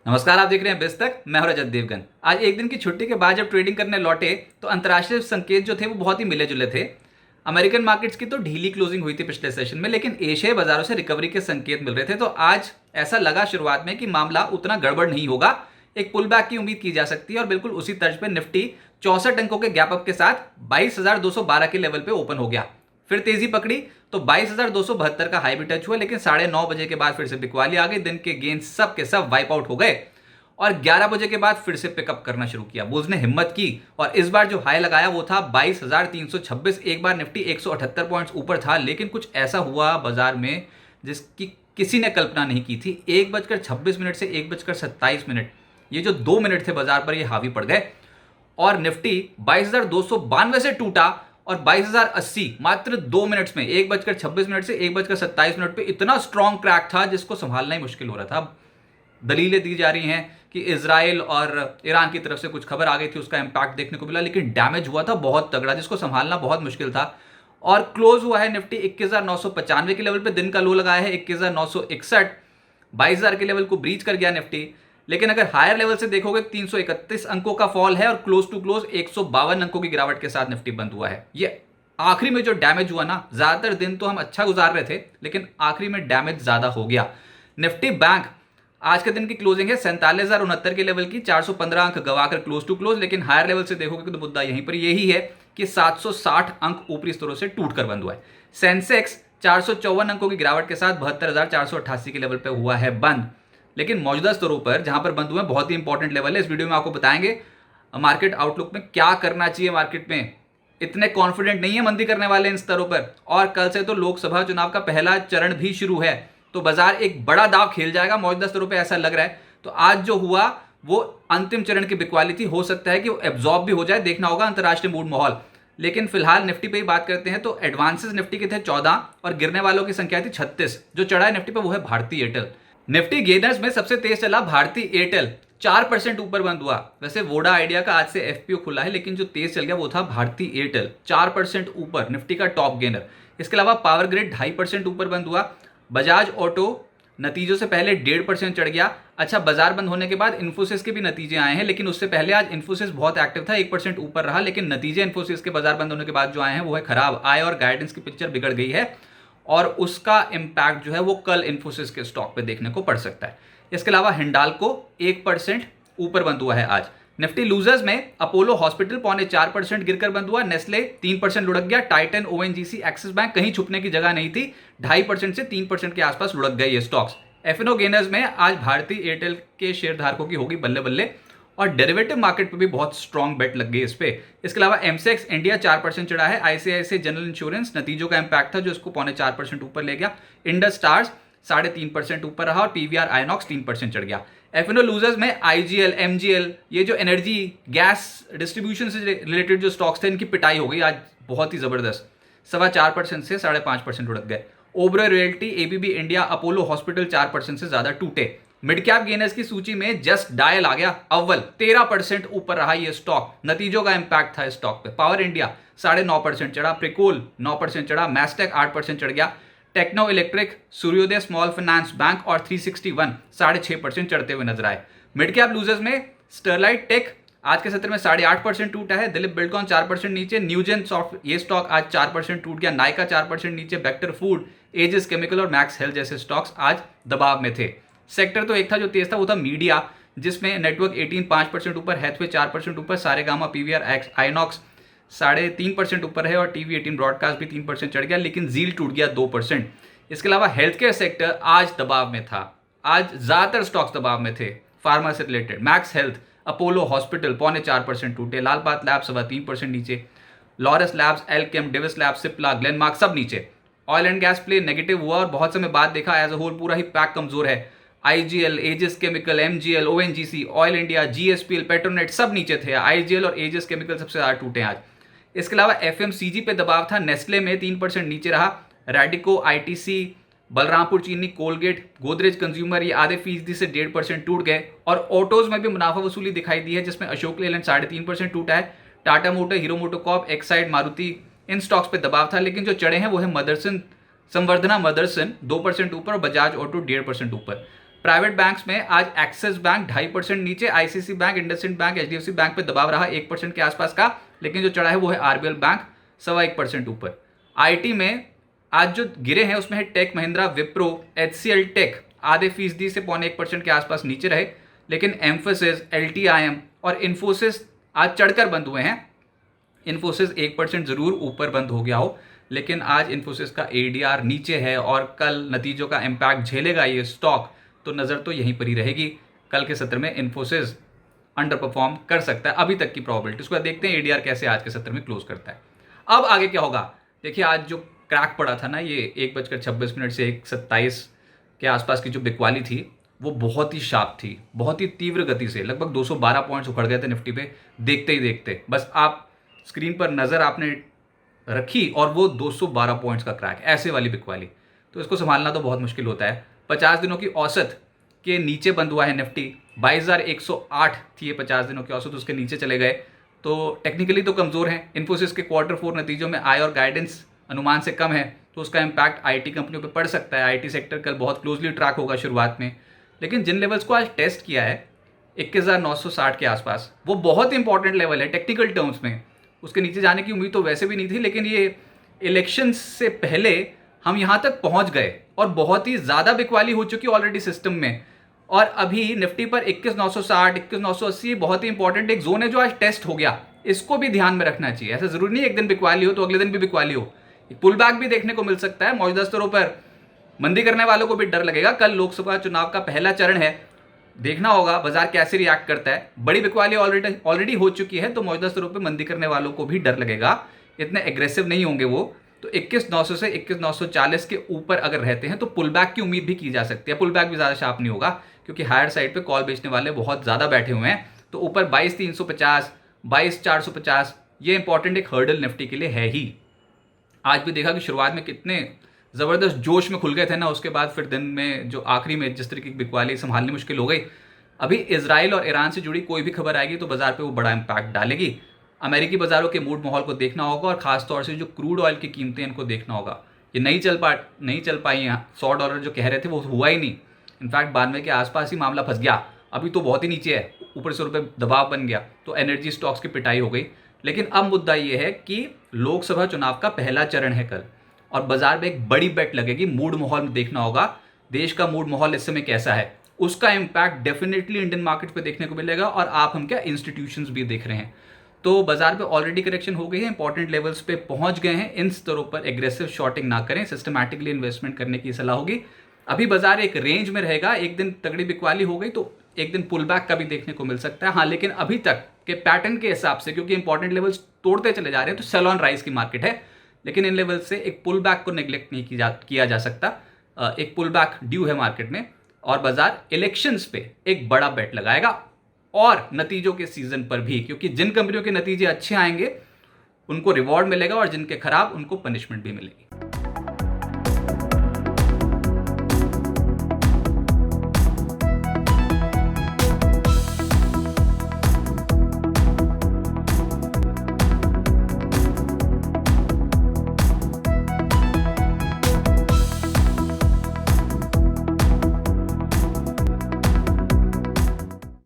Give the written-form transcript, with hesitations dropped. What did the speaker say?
नमस्कार, आप देख रहे हैं बिस्तक। मैं हूं रजत देवगन। आज एक दिन की छुट्टी के बाद जब ट्रेडिंग करने लौटे तो अंतर्राष्ट्रीय संकेत जो थे वो बहुत ही मिले जुले थे। अमेरिकन मार्केट्स की तो ढीली क्लोजिंग हुई थी पिछले सेशन में, लेकिन एशियाई बाजारों से रिकवरी के संकेत मिल रहे थे। तो आज ऐसा लगा शुरुआत में कि मामला उतना गड़बड़ नहीं होगा, एक पुल बैक की उम्मीद की जा सकती है। और बिल्कुल उसी तर्ज पर निफ्टी 64 अंकों के गैप अप के साथ 22,212 के लेवल पे ओपन हो गया। फिर तेजी पकड़ी तो 22,272 का हाई भी टच हुआ, लेकिन 9:30 बजे के बाद फिर से बिकवाली आ गई। दिन के गेंद सब के सब वाइप आउट हो गए और 11 बजे के बाद फिर से पिकअप करना शुरू किया। बुल्स ने हिम्मत की और इस बार जो हाई लगाया वो था 22,326। एक बार निफ्टी 178 पॉइंट्स ऊपर था, लेकिन कुछ ऐसा हुआ बाजार में जिसकी किसी ने कल्पना नहीं की थी। 1:26 से 1:27, ये जो 2 मिनट थे बाजार पर, ये हावी पड़ गए और निफ्टी 22,292 से टूटा और 22,080 मात्र 2 मिनट्स में, 1:26 से 1:27 पे इतना स्ट्रॉन्ग क्रैक था जिसको संभालना ही मुश्किल हो रहा था। दलीलें दी जा रही हैं कि इजराइल और ईरान की तरफ से कुछ खबर आ गई थी, उसका इंपैक्ट देखने को मिला, लेकिन डैमेज हुआ था बहुत तगड़ा जिसको संभालना बहुत मुश्किल था। और क्लोज हुआ है निफ्टी 21,995 के लेवल पे। दिन का लो लगाया है 21,961। 22,000 के लेवल को ब्रीच कर गया निफ्टी। लेकिन अगर हायर लेवल से देखोगे 331 अंकों का फॉल है और क्लोज टू क्लोज 152 अंकों की गिरावट के साथ निफ्टी बंद हुआ है। ये आखिरी में जो डैमेज हुआ ना, ज्यादातर दिन तो हम अच्छा गुजार रहे थे, लेकिन आखिरी में डैमेज ज्यादा हो गया। निफ्टी बैंक आज के दिन की क्लोजिंग है 47,069 के लेवल की, 415 अंक गवाकर क्लोज टू क्लोज। लेकिन हायर लेवल से देखोगे तो मुद्दा यहीं पर यही है कि 760 अंक ऊपरी स्तरों से टूटकर बंद हुआ है। सेंसेक्स 454 अंकों की गिरावट के साथ 72,488 के लेवल पर हुआ है बंद। लेकिन मौजूदा स्तरों पर जहां पर बंद हुए बहुत ही इंपॉर्टेंट लेवल है। इस वीडियो में आपको बताएंगे मार्केट आउटलुक में क्या करना चाहिए। मार्केट में इतने कॉन्फिडेंट नहीं है मंदी करने वाले इन स्तरों पर, और कल से तो लोकसभा चुनाव का पहला चरण भी शुरू है, तो बाजार एक बड़ा दाव खेल जाएगा मौजूदा स्तरों पे, ऐसा लग रहा है। तो आज जो हुआ वो अंतिम चरण की बिकवाली थी, हो सकता है कि वो एब्जॉर्ब भी हो जाए, देखना होगा अंतरराष्ट्रीय मूड माहौल। लेकिन फिलहाल निफ्टी पे ही बात करते हैं तो एडवांसेस निफ्टी के थे 14 और गिरने वालों की संख्या थी 36। जो चढ़ा है निफ्टी पे वो है भारती एयरटेल। निफ्टी गेनर्स में सबसे तेज चला भारती एयरटेल, 4% ऊपर बंद हुआ। वैसे वोडा आइडिया का आज से एफपीओ खुला है, लेकिन जो तेज चल गया वो था भारती एयरटेल, 4% ऊपर, निफ्टी का टॉप गेनर। इसके अलावा पावर ग्रिड 2.5% ऊपर बंद हुआ। बजाज ऑटो नतीजों से पहले 1.5% चढ़ गया। अच्छा, बाजार बंद होने के बाद इन्फोसिस के भी नतीजे आए हैं, लेकिन उससे पहले आज इन्फोसिस बहुत एक्टिव था, 1% ऊपर रहा। लेकिन नतीजे इन्फोसिस के बाजार बंद होने के बाद जो आए हैं वो है खराब। आय और गाइडेंस की पिक्चर बिगड़ गई है और उसका इंपैक्ट जो है वो कल इन्फोसिस के स्टॉक पे देखने को पड़ सकता है। इसके अलावा हिंडाल्को 1% ऊपर बंद हुआ है आज। निफ्टी लूजर्स में अपोलो हॉस्पिटल 0.4% गिरकर बंद हुआ। नेस्ले 3% लुढ़क गया। टाइटन, ओएनजीसी, एक्सिस बैंक, कहीं छुपने की जगह नहीं थी, 2.5% से 3% के आसपास लुढ़क गए ये स्टॉक्स। एफएनओ गेनर्स में आज भारती एयरटेल के शेयर धारकों की होगी बल्ले बल्ले, और डेरिवेटिव मार्केट पे भी बहुत स्ट्रॉन्ग बेट लग गई इस पे। इसके अलावा एमसेक्स इंडिया 4% चढ़ा है। आईसीआईसीआई जनरल इंश्योरेंस नतीजों का इंपैक्ट था जो इसको 0.4% ऊपर ले गया। इंडस स्टार्स 3.5% ऊपर रहा और पीवीआर आइनॉक्स 3% चढ़ गया। एफएनओ लूजर्स में आईजीएल, एमजीएल, ये जो एनर्जी गैस डिस्ट्रीब्यूशन से रिलेटेड जो स्टॉक्स थे इनकी पिटाई हो गई आज बहुत ही जबरदस्त, 4.25% से 5.5% उड़क गए। Oberoi realty, ABB India, Apollo hospital 4% से ज्यादा टूटे। मिड कैप गेनर्स की सूची में जस्ट डायल आ गया अव्वल, 13% ऊपर रहा ये स्टॉक, नतीजों का इंपैक्ट था इस स्टॉक पे। पावर इंडिया 9.5% चढ़ा, प्रिकोल 9% चढ़ा, मैस्टेक 8% चढ़ गया। टेक्नो इलेक्ट्रिक, सूर्योदय स्मॉल फाइनेंस बैंक और 361 6.5% चढ़ते हुए नजर आए। मिड कैप लूजर्स में स्टरलाइट टेक आज के सत्र में 8.5% टूटा है। दिलीप बिल्डकॉन 4% नीचे। न्यूजेन सॉफ्ट, ये स्टॉक आज 4% टूट गया। नाइका 4% नीचे। वेक्टर फूड, एजिस केमिकल और मैक्स हेल्थ जैसे स्टॉक्स आज दबाव में थे। सेक्टर तो एक था जो तेज था, वो था मीडिया, जिसमें नेटवर्क 18 5% ऊपर, हैथवे 4% ऊपर, सारेगामा, पीवीआर, आइनॉक्स 3.5% ऊपर है और टीवी 18 ब्रॉडकास्ट भी 3% चढ़ गया, लेकिन जील टूट गया 2%। इसके अलावा हेल्थ केयर सेक्टर आज दबाव में था। आज ज्यादातर स्टॉक्स दबाव में थे फार्मा से related. Max Health, Apollo hospital 0.4% टूटे। लालपात लैब्स 3% नीचे। Laurus labs, Alkem, Divi's labs, Cipla, Glenmark सब नीचे। Oil and gas play negative हुआ और बहुत समय बाद देखा एज अ होल पूरा ही पैक कमजोर है। IGL, Aegis chemical, MGL, ONGC, oil India, GSPL, Petronet सब नीचे थे। आईजीएल और एजिस केमिकल सबसे ज्यादा टूटे आज। इसके अलावा एफएमसीजी पे दबाव था। नेस्ले में 3% नीचे रहा। रैडिको, आईटीसी, बलरामपुर चीनी, कोलगेट, गोदरेज कंज्यूमर ये आधे फीसदी से 1.5% टूट गए। और ऑटोज में भी मुनाफा वसूली दिखाई दी है, जिसमें अशोक लेलैंड 3.5% टूटा है। टाटा मोटर, हीरो मोटोकॉर्प, एक्साइड, मारुति, इन स्टॉक्स पे दबाव था। लेकिन जो चढ़े हैं वो है मदरसन, संवर्धना मदरसन 2% ऊपर और बजाज ऑटो 1.5% ऊपर। प्राइवेट बैंक्स में आज एक्सिस बैंक 2.5% नीचे, ICC bank, IndusInd bank, HDFC bank पे दबाव रहा 1% के आसपास का, लेकिन जो चढ़ा है वो है आरबीएल बैंक 1.25% ऊपर। आईटी में आज जो गिरे हैं उसमें है टेक महिंद्रा, विप्रो, एचसीएल टेक आधे फीसदी से 0.25% के आसपास नीचे रहे, लेकिन एम्फोसिस, एलटीआईएम और इन्फोसिस आज चढ़कर बंद हुए हैं। इन्फोसिस 1% जरूर ऊपर बंद हो गया हो, लेकिन आज इन्फोसिस का एडीआर नीचे है और कल नतीजों का इम्पैक्ट झेलेगा ये स्टॉक, तो नज़र तो यहीं पर ही रहेगी। कल के सत्र में इन्फोसिस अंडर परफॉर्म कर सकता है अभी तक की प्रोबेबिलिटी। उसके बाद देखते हैं एडीआर कैसे आज के सत्र में क्लोज करता है। अब आगे क्या होगा, देखिए आज जो क्रैक पड़ा था ना, ये 1:26 से 1:27 के आसपास की जो बिकवाली थी वो बहुत ही शार्प थी, बहुत ही तीव्र गति से, लगभग 212 पॉइंट्स उखड़ गए थे निफ्टी पे देखते ही देखते। बस आप स्क्रीन पर नज़र आपने रखी और वो 212 पॉइंट्स का क्रैक, ऐसे वाली बिकवाली, तो इसको संभालना तो बहुत मुश्किल होता है। 50 दिनों की औसत के नीचे बंद हुआ है निफ्टी, 22,108 थी ये 50 दिनों की औसत, उसके नीचे चले गए, तो टेक्निकली तो कमज़ोर हैं। इन्फोसिस के Q4 नतीजों में आय और गाइडेंस अनुमान से कम है, तो उसका इम्पैक्ट आईटी कंपनियों पे पड़ सकता है। आईटी सेक्टर कल बहुत क्लोजली ट्रैक होगा शुरुआत में, लेकिन जिन लेवल्स को आज टेस्ट किया है 21,960 के आसपास, वो बहुत इंपॉर्टेंट लेवल है टेक्निकल टर्म्स में। उसके नीचे जाने की उम्मीद तो वैसे भी नहीं थी, लेकिन ये इलेक्शन से पहले हम यहाँ तक पहुँच गए और बहुत ही ज़्यादा बिकवाली हो चुकी ऑलरेडी सिस्टम में। और अभी निफ्टी पर 21,960, 21,980 बहुत ही इंपॉर्टेंट एक जोन है जो आज टेस्ट हो गया, इसको भी ध्यान में रखना चाहिए। ऐसा जरूरी नहीं एक दिन बिकवाली हो तो अगले दिन भी बिकवाली हो, एक पुल बैक भी देखने को मिल सकता है। मौजूदा स्तरों पर मंदी करने वालों को भी डर लगेगा। कल लोकसभा चुनाव का पहला चरण है, देखना होगा बाजार कैसे रिएक्ट करता है। बड़ी बिकवाली ऑलरेडी हो चुकी है, तो मौजूदा स्तरों पर मंदी करने वालों को भी डर लगेगा, इतने एग्रेसिव नहीं होंगे वो। तो 21,900 से 21,940 के ऊपर अगर रहते हैं तो पुल बैक की उम्मीद भी की जा सकती है। पुल बैक भी ज़्यादा शार्प नहीं होगा क्योंकि हायर साइड पे कॉल बेचने वाले बहुत ज़्यादा बैठे हुए हैं। तो ऊपर 22,350, 22,450 ये इंपॉर्टेंट एक हर्डल निफ्टी के लिए है ही। आज भी देखा कि शुरुआत में कितने ज़बरदस्त जोश में खुल गए थे ना, उसके बाद फिर दिन में जो आखिरी में जिस तरीके की बिकवाली संभालनी मुश्किल हो गई। अभी इजराइल और ईरान से जुड़ी कोई भी खबर आएगी तो बाजार पे वो बड़ा इंपैक्ट डालेगी। अमेरिकी बाजारों के मूड माहौल को देखना होगा और खासतौर से जो क्रूड ऑयल की कीमतें इनको देखना होगा। ये नहीं चल पाई यहाँ, $100 जो कह रहे थे वो हुआ ही नहीं, इनफैक्ट 92 के आसपास ही मामला फंस गया। अभी तो बहुत ही नीचे है, ऊपर से रुपये दबाव बन गया, तो एनर्जी स्टॉक्स की पिटाई हो गई। लेकिन अब मुद्दा ये है कि लोकसभा चुनाव का पहला चरण है कल और बाजार में एक बड़ी बेट लगेगी। मूड माहौल में देखना होगा देश का मूड माहौल इस समय कैसा है, उसका इम्पैक्ट डेफिनेटली इंडियन मार्केट पे देखने को मिलेगा। और आप हम क्या इंस्टीट्यूशंस भी देख रहे हैं, तो बाजार पे ऑलरेडी करेक्शन हो गई है, इंपॉर्टेंट लेवल्स पे पहुंच गए हैं। इन स्तरों पर एग्रेसिव शॉर्टिंग ना करें, सिस्टमैटिकली इन्वेस्टमेंट करने की सलाह होगी। अभी बाजार एक रेंज में रहेगा, एक दिन तगड़ी बिकवाली हो गई तो एक दिन पुल बैक का भी देखने को मिल सकता है। हाँ, लेकिन अभी तक के पैटर्न के हिसाब से क्योंकि इंपॉर्टेंट लेवल्स तोड़ते चले जा रहे हैं तो सेल ऑन राइज की मार्केट है, लेकिन इन लेवल से एक पुल बैक को नेग्लेक्ट नहीं किया जा सकता। एक पुल बैक ड्यू है मार्केट में और बाजार इलेक्शंस पे एक बड़ा बेट लगाएगा और नतीजों के सीजन पर भी, क्योंकि जिन कंपनियों के नतीजे अच्छे आएंगे उनको रिवॉर्ड मिलेगा और जिनके खराब उनको पनिशमेंट भी मिलेगी।